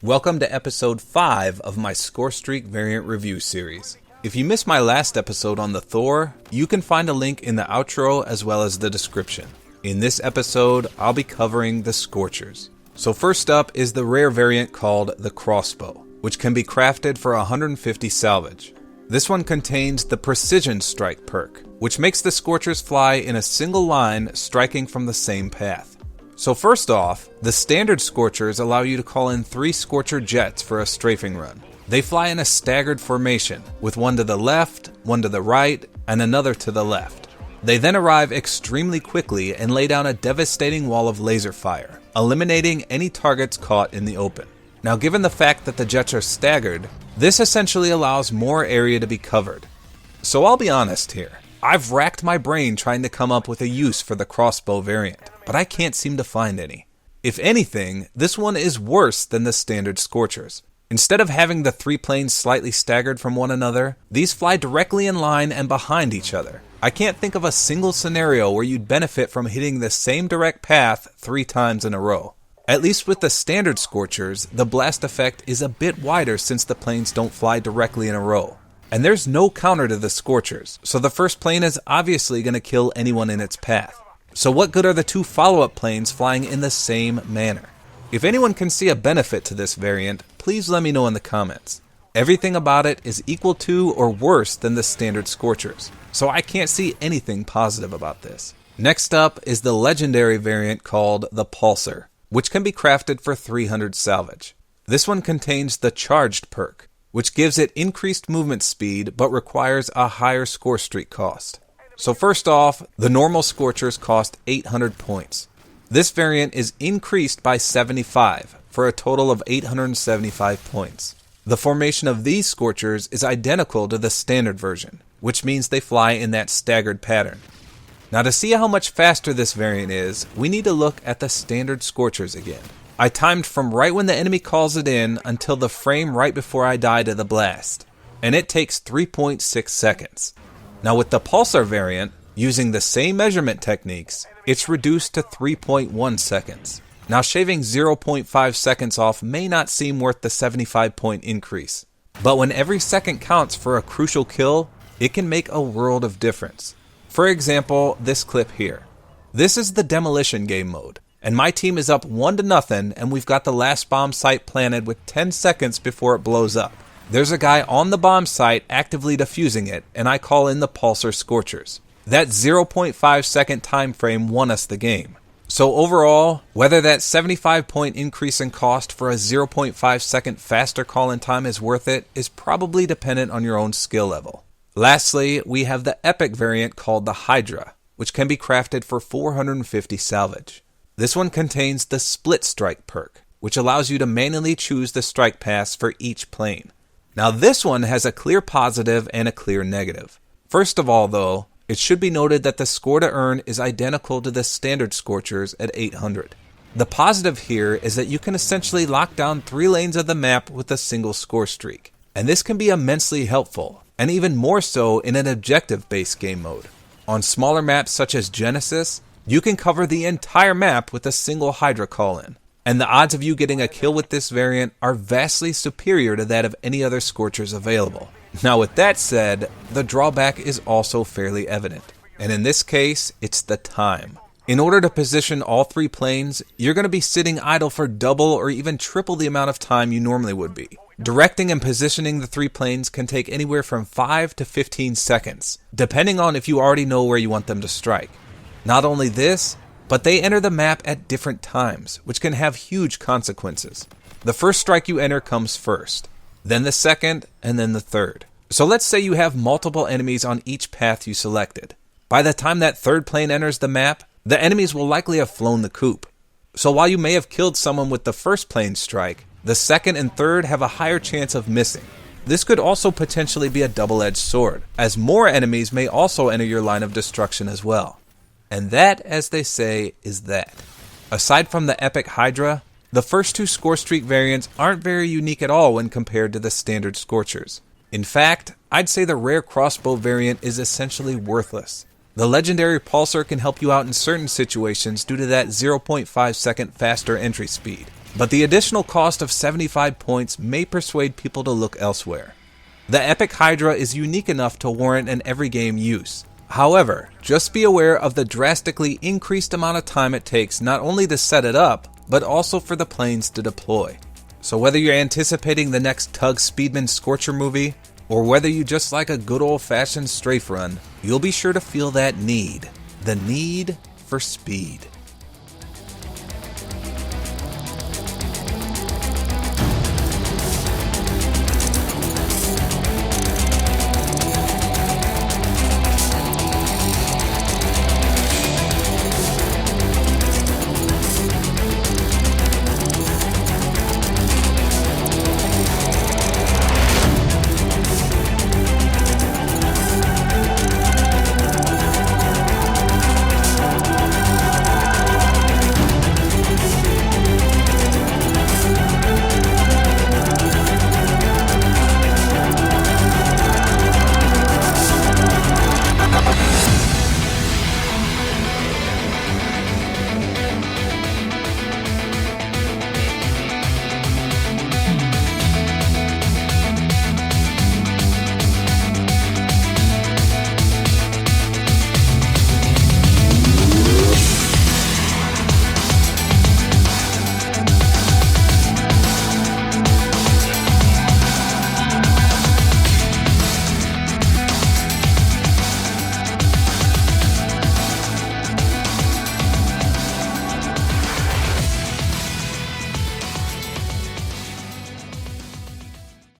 Welcome to episode 5 of my Scorestreak variant review series. If you missed my last episode on the T.H.OR, you can find a link in the outro as well as the description. In this episode, I'll be covering the Scorchers. So first up is the rare variant called the Crossbow, which can be crafted for 150 salvage. This one contains the Precision Strike perk, which makes the Scorchers fly in a single line striking from the same path. So first off, the standard Scorchers allow you to call in 3 Scorcher jets for a strafing run. They fly in a staggered formation, with one to the left, one to the right, and another to the left. They then arrive extremely quickly and lay down a devastating wall of laser fire, eliminating any targets caught in the open. Now, given the fact that the jets are staggered, this essentially allows more area to be covered. So I'll be honest here. I've racked my brain trying to come up with a use for the Crossbow variant, but I can't seem to find any. If anything, this one is worse than the standard Scorchers. Instead of having the 3 planes slightly staggered from one another, these fly directly in line and behind each other. I can't think of a single scenario where you'd benefit from hitting the same direct path 3 times in a row. At least with the standard Scorchers, the blast effect is a bit wider since the planes don't fly directly in a row. And there's no counter to the Scorchers, so the first plane is obviously going to kill anyone in its path. So what good are the 2 follow-up planes flying in the same manner? If anyone can see a benefit to this variant, please let me know in the comments. Everything about it is equal to or worse than the standard Scorchers, so I can't see anything positive about this. Next up is the legendary variant called the Pulsar, which can be crafted for 300 salvage. This one contains the Charged perk, which gives it increased movement speed but requires a higher Scorestreak cost. So first off, the normal Scorchers cost 800 points. This variant is increased by 75 for a total of 875 points. The formation of these Scorchers is identical to the standard version, which means they fly in that staggered pattern. Now, to see how much faster this variant is, we need to look at the standard Scorchers again. I timed from right when the enemy calls it in until the frame right before I die to the blast, and it takes 3.6 seconds. Now with the Pulsar variant, using the same measurement techniques, it's reduced to 3.1 seconds. Now shaving 0.5 seconds off may not seem worth the 75 point increase, but when every second counts for a crucial kill, it can make a world of difference. For example, this clip here. This is the demolition game mode, and my team is up 1-0 and we've got the last bomb site planted with 10 seconds before it blows up. There's a guy on the bomb site actively defusing it, and I call in the Pulsar Scorchers. That 0.5 second time frame won us the game. So overall, whether that 75 point increase in cost for a 0.5 second faster call-in time is worth it is probably dependent on your own skill level. Lastly, we have the epic variant called the Hydra, which can be crafted for 450 salvage. This one contains the Split Strike perk, which allows you to manually choose the strike paths for each plane. Now this one has a clear positive and a clear negative. First of all though, it should be noted that the score to earn is identical to the standard Scorchers at 800. The positive here is that you can essentially lock down 3 lanes of the map with a single Scorestreak, and this can be immensely helpful, and even more so in an objective-based game mode. On smaller maps such as Genesis, you can cover the entire map with a single Hydra call-in, and the odds of you getting a kill with this variant are vastly superior to that of any other Scorchers available. Now with that said, the drawback is also fairly evident, and in this case, it's the time. In order to position all 3 planes, you're going to be sitting idle for double or even triple the amount of time you normally would be. Directing and positioning the 3 planes can take anywhere from 5 to 15 seconds, depending on if you already know where you want them to strike. Not only this, but they enter the map at different times, which can have huge consequences. The first strike you enter comes first, then the second, and then the third. So let's say you have multiple enemies on each path you selected. By the time that 3rd plane enters the map, the enemies will likely have flown the coop. So while you may have killed someone with the first plane strike, the 2nd and 3rd have a higher chance of missing. This could also potentially be a double-edged sword, as more enemies may also enter your line of destruction as well. And that, as they say, is that. Aside from the epic Hydra, the first 2 Scorestreak variants aren't very unique at all when compared to the standard Scorchers. In fact, I'd say the rare Crossbow variant is essentially worthless. The legendary Pulsar can help you out in certain situations due to that 0.5 second faster entry speed. but the additional cost of 75 points may persuade people to look elsewhere. The Epic Hydra is unique enough to warrant an every game use. However, just be aware of the drastically increased amount of time it takes not only to set it up, but also for the planes to deploy. So whether you're anticipating the next Tug Speedman Scorcher movie, or whether you just like a good old-fashioned strafe run, you'll be sure to feel that need. The need for speed.